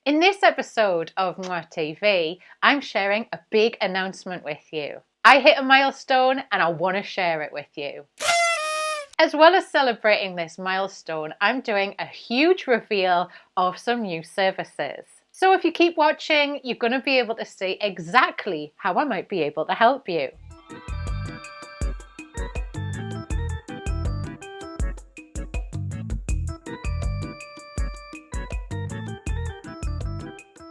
In this episode of Mwah TV, I'm sharing a big announcement with you. I hit a milestone and I want to share it with you. As well as celebrating this milestone, I'm doing a huge reveal of some new services. So if you keep watching, you're going to be able to see exactly how I might be able to help you.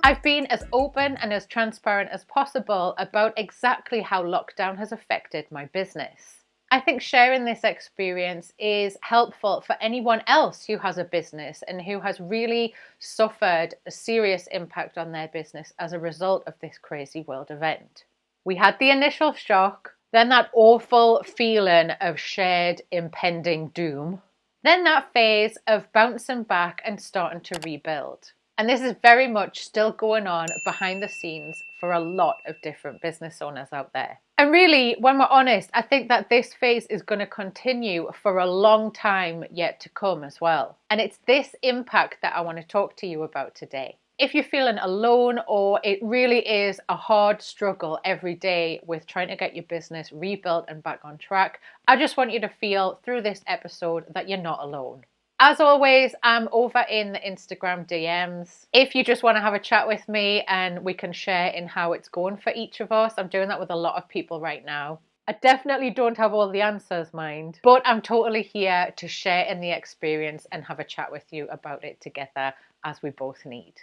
I've been as open and as transparent as possible about exactly how lockdown has affected my business. I think sharing this experience is helpful for anyone else who has a business and who has really suffered a serious impact on their business as a result of this crazy world event. We had the initial shock, then that awful feeling of shared impending doom, then that phase of bouncing back and starting to rebuild. And this is very much still going on behind the scenes for a lot of different business owners out there. And really, when we're honest, I think that this phase is going to continue for a long time yet to come as well. And it's this impact that I want to talk to you about today. If you're feeling alone or it really is a hard struggle every day with trying to get your business rebuilt and back on track, I just want you to feel through this episode that you're not alone. As always, I'm over in the Instagram DMs. If you just want to have a chat with me and we can share in how it's going for each of us, I'm doing that with a lot of people right now. I definitely don't have all the answers, mind, but I'm totally here to share in the experience and have a chat with you about it together as we both need.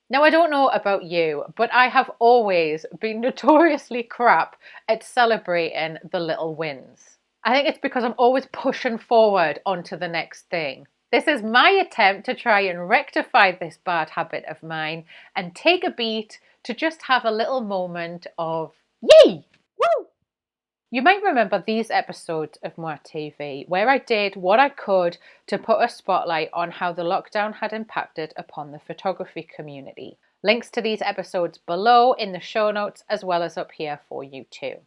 Now, I don't know about you, but I have always been notoriously crap at celebrating the little wins. I think it's because I'm always pushing forward onto the next thing. This is my attempt to try and rectify this bad habit of mine and take a beat to just have a little moment of yay! Woo! You might remember these episodes of Mwah TV where I did what I could to put a spotlight on how the lockdown had impacted upon the photography community. Links to these episodes below in the show notes as well as up here for you too.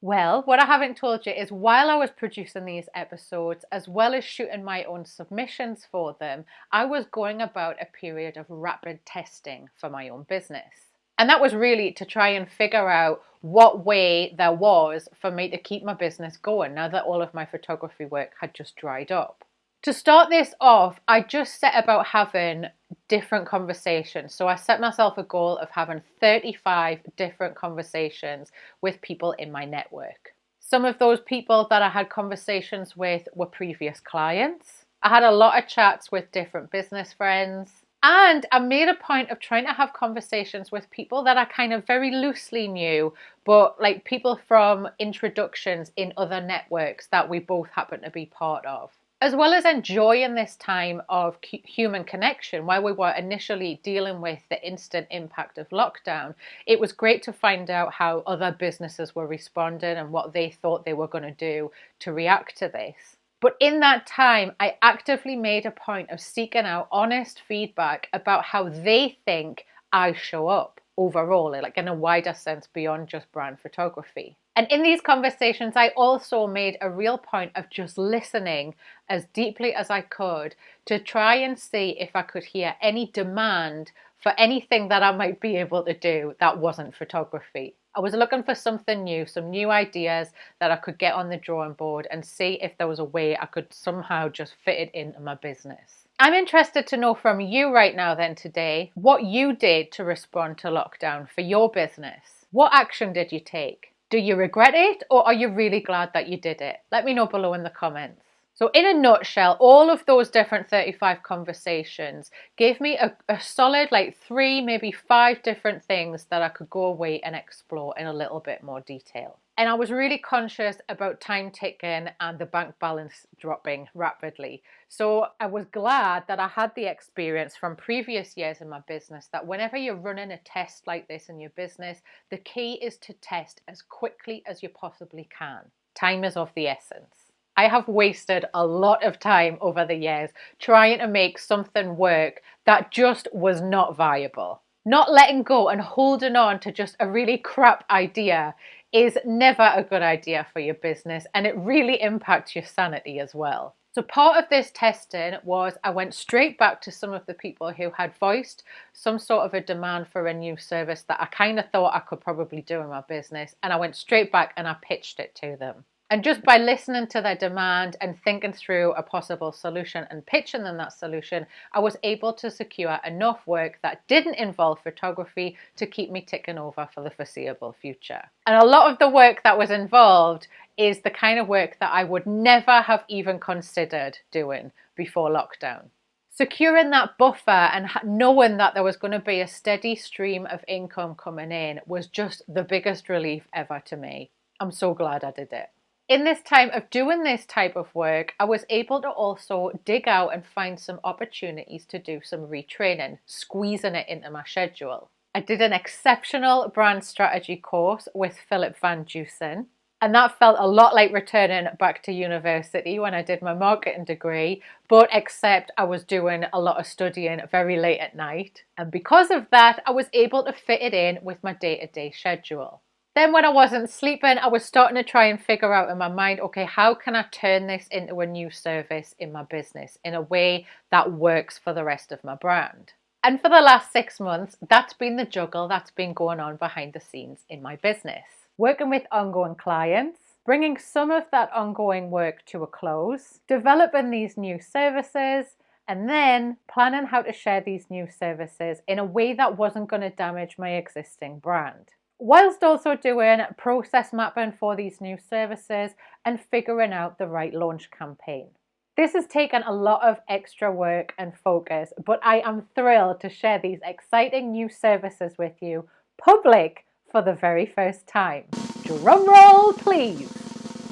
Well, what I haven't told you is while I was producing these episodes, as well as shooting my own submissions for them, I was going about a period of rapid testing for my own business. And that was really to try and figure out what way there was for me to keep my business going now that all of my photography work had just dried up. To start this off, I just set about having different conversations. So I set myself a goal of having 35 different conversations with people in my network. Some of those people that I had conversations with were previous clients. I had a lot of chats with different business friends. And I made a point of trying to have conversations with people that I kind of very loosely knew, but like people from introductions in other networks that we both happen to be part of. As well as enjoying this time of human connection, while we were initially dealing with the instant impact of lockdown, it was great to find out how other businesses were responding and what they thought they were going to do to react to this. But in that time, I actively made a point of seeking out honest feedback about how they think I show up overall, like in a wider sense beyond just brand photography. And in these conversations, I also made a real point of just listening as deeply as I could to try and see if I could hear any demand for anything that I might be able to do that wasn't photography. I was looking for something new, some new ideas that I could get on the drawing board and see if there was a way I could somehow just fit it into my business. I'm interested to know from you right now then today what you did to respond to lockdown for your business. What action did you take? Do you regret it or are you really glad that you did it? Let me know below in the comments. So in a nutshell, all of those different 35 conversations gave me a solid 3, maybe 5 different things that I could go away and explore in a little bit more detail. And I was really conscious about time ticking and the bank balance dropping rapidly. So I was glad that I had the experience from previous years in my business that whenever you're running a test like this in your business, the key is to test as quickly as you possibly can. Time is of the essence. I have wasted a lot of time over the years trying to make something work that just was not viable. Not letting go and holding on to just a really crap idea is never a good idea for your business, and it really impacts your sanity as well. So part of this testing was I went straight back to some of the people who had voiced some sort of a demand for a new service that I kind of thought I could probably do in my business. And I went straight back and I pitched it to them. And just by listening to their demand and thinking through a possible solution and pitching them that solution, I was able to secure enough work that didn't involve photography to keep me ticking over for the foreseeable future. And a lot of the work that was involved is the kind of work that I would never have even considered doing before lockdown. Securing that buffer and knowing that there was going to be a steady stream of income coming in was just the biggest relief ever to me. I'm so glad I did it. In this time of doing this type of work, I was able to also dig out and find some opportunities to do some retraining, squeezing it into my schedule. I did an exceptional brand strategy course with Philip Van Dusen, and that felt a lot like returning back to university when I did my marketing degree, but except I was doing a lot of studying very late at night. And because of that, I was able to fit it in with my day-to-day schedule. Then when I wasn't sleeping, I was starting to try and figure out in my mind, okay, how can I turn this into a new service in my business in a way that works for the rest of my brand? And for the last 6 months, that's been the juggle that's been going on behind the scenes in my business. Working with ongoing clients, bringing some of that ongoing work to a close, developing these new services, and then planning how to share these new services in a way that wasn't going to damage my existing brand, whilst also doing process mapping for these new services and figuring out the right launch campaign. This has taken a lot of extra work and focus, but I am thrilled to share these exciting new services with you, public for the very first time. Drum roll, please!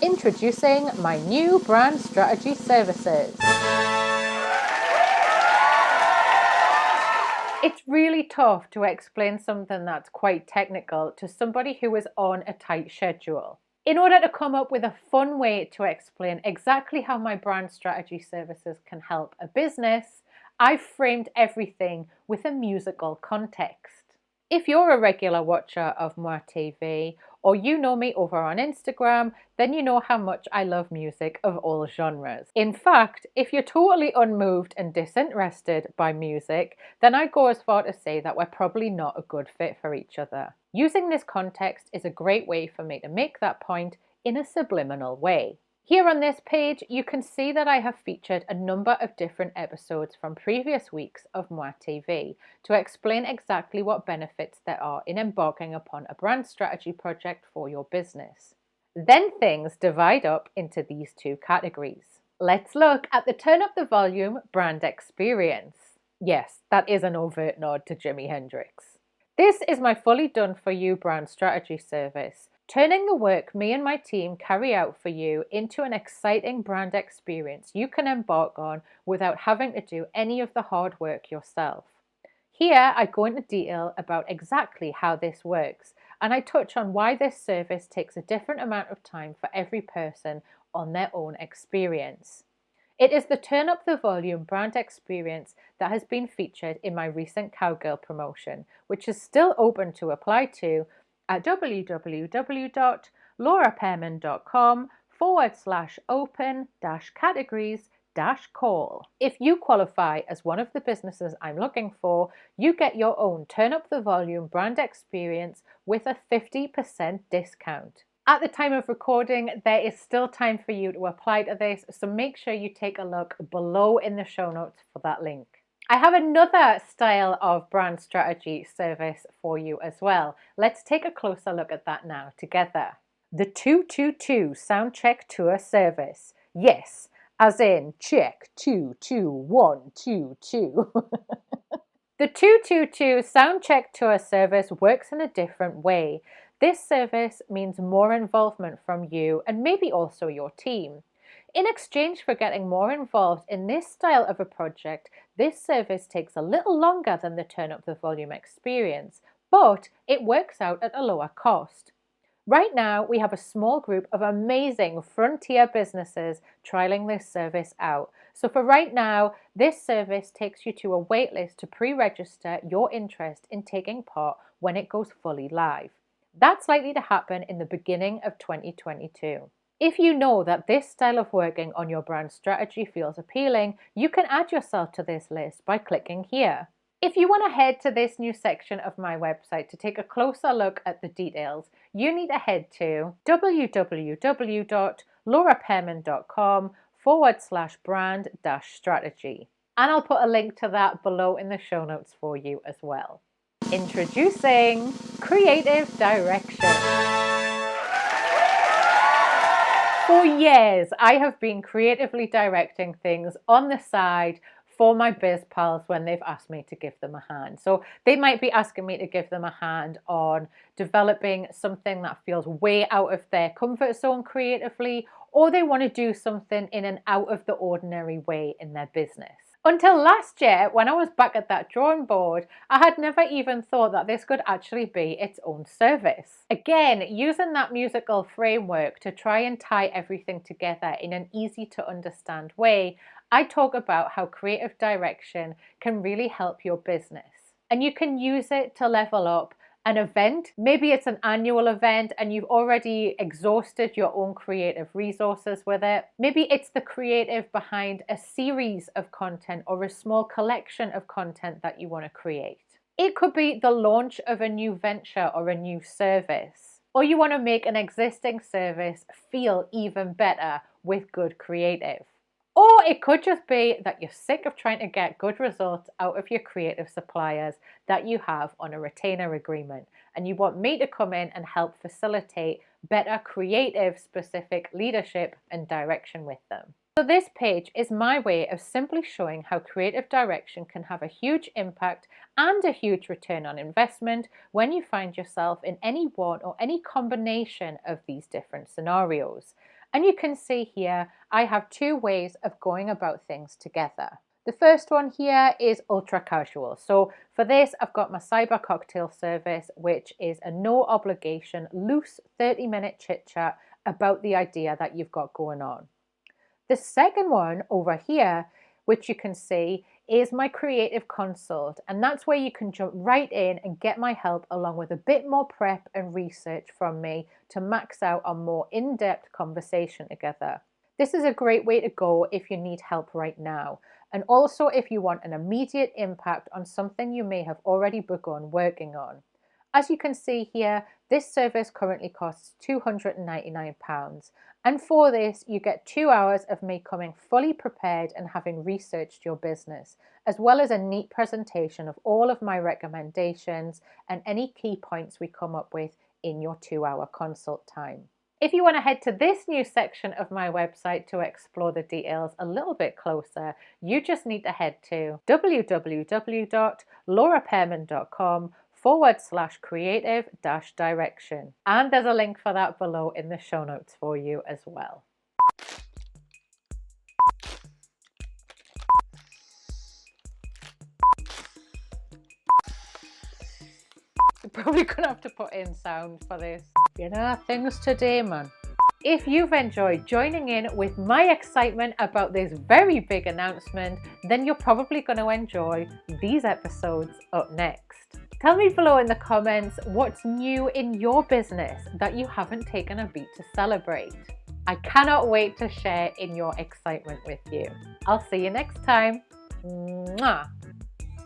Introducing my new brand strategy services. It's really tough to explain something that's quite technical to somebody who is on a tight schedule. In order to come up with a fun way to explain exactly how my brand strategy services can help a business, I've framed everything with a musical context. If you're a regular watcher of Moi TV, or you know me over on Instagram, then you know how much I love music of all genres. In fact, if you're totally unmoved and disinterested by music, then I go as far to say that we're probably not a good fit for each other. Using this context is a great way for me to make that point in a subliminal way. Here on this page, you can see that I have featured a number of different episodes from previous weeks of Moi TV to explain exactly what benefits there are in embarking upon a brand strategy project for your business. Then things divide up into these two categories. Let's look at the Turn Up the Volume brand experience. Yes, that is an overt nod to Jimi Hendrix. This is my fully done for you brand strategy service, turning the work me and my team carry out for you into an exciting brand experience you can embark on without having to do any of the hard work yourself. Here I go into detail about exactly how this works, and I touch on why this service takes a different amount of time for every person on their own experience. It is the Turn Up the Volume brand experience that has been featured in my recent Cowgirl promotion, which is still open to apply to at www.laurapearman.com/open-categories-call. If you qualify as one of the businesses I'm looking for, you get your own Turn Up the Volume brand experience with a 50% discount. At the time of recording, there is still time for you to apply to this, so make sure you take a look below in the show notes for that link. I have another style of brand strategy service for you as well. Let's take a closer look at that now together. The 222 Soundcheck Tour Service. Yes, as in check 2, 2, 1, 2, 2. The 222 Soundcheck Tour Service works in a different way. This service means more involvement from you and maybe also your team. In exchange for getting more involved in this style of a project, this service takes a little longer than the Turn Up the Volume experience, but it works out at a lower cost. Right now, we have a small group of amazing frontier businesses trialing this service out. So for right now, this service takes you to a waitlist to pre-register your interest in taking part when it goes fully live. That's likely to happen in the beginning of 2022. If you know that this style of working on your brand strategy feels appealing, you can add yourself to this list by clicking here. If you want to head to this new section of my website to take a closer look at the details, you need to head to www.laurapearman.com/brand-strategy. And I'll put a link to that below in the show notes for you as well. Introducing creative direction. For years, I have been creatively directing things on the side for my biz pals when they've asked me to give them a hand. So they might be asking me to give them a hand on developing something that feels way out of their comfort zone creatively, or they want to do something in an out of the ordinary way in their business. Until last year, when I was back at that drawing board, I had never even thought that this could actually be its own service. Again, using that musical framework to try and tie everything together in an easy to understand way, I talk about how creative direction can really help your business. And you can use it to level up an event. Maybe it's an annual event and you've already exhausted your own creative resources with it. Maybe it's the creative behind a series of content or a small collection of content that you want to create. It could be the launch of a new venture or a new service, or you want to make an existing service feel even better with good creative. Or it could just be that you're sick of trying to get good results out of your creative suppliers that you have on a retainer agreement, and you want me to come in and help facilitate better creative specific leadership and direction with them. So this page is my way of simply showing how creative direction can have a huge impact and a huge return on investment when you find yourself in any one or any combination of these different scenarios. And you can see here, I have two ways of going about things together. The first one here is ultra casual. So for this, I've got my cyber cocktail service, which is a no obligation, loose 30-minute chit chat about the idea that you've got going on. The second one over here, which you can see, is my creative consult, and that's where you can jump right in and get my help along with a bit more prep and research from me to max out a more in-depth conversation together. This is a great way to go if you need help right now, and also if you want an immediate impact on something you may have already begun working on. As you can see here, this service currently costs £299, and for this you get 2 hours of me coming fully prepared and having researched your business, as well as a neat presentation of all of my recommendations and any key points we come up with in your 2-hour consult time. If you want to head to this new section of my website to explore the details a little bit closer, you just need to head to www.laurapearman.com/creative-direction. And there's a link for that below in the show notes for you as well. You're probably gonna have to put in sound for this. You know, things today, man. If you've enjoyed joining in with my excitement about this very big announcement, then you're probably going to enjoy these episodes up next. Tell me below in the comments what's new in your business that you haven't taken a beat to celebrate. I cannot wait to share in your excitement with you. I'll see you next time. Mwah.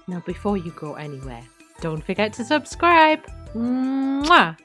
Now before you go anywhere, don't forget to subscribe. Mwah.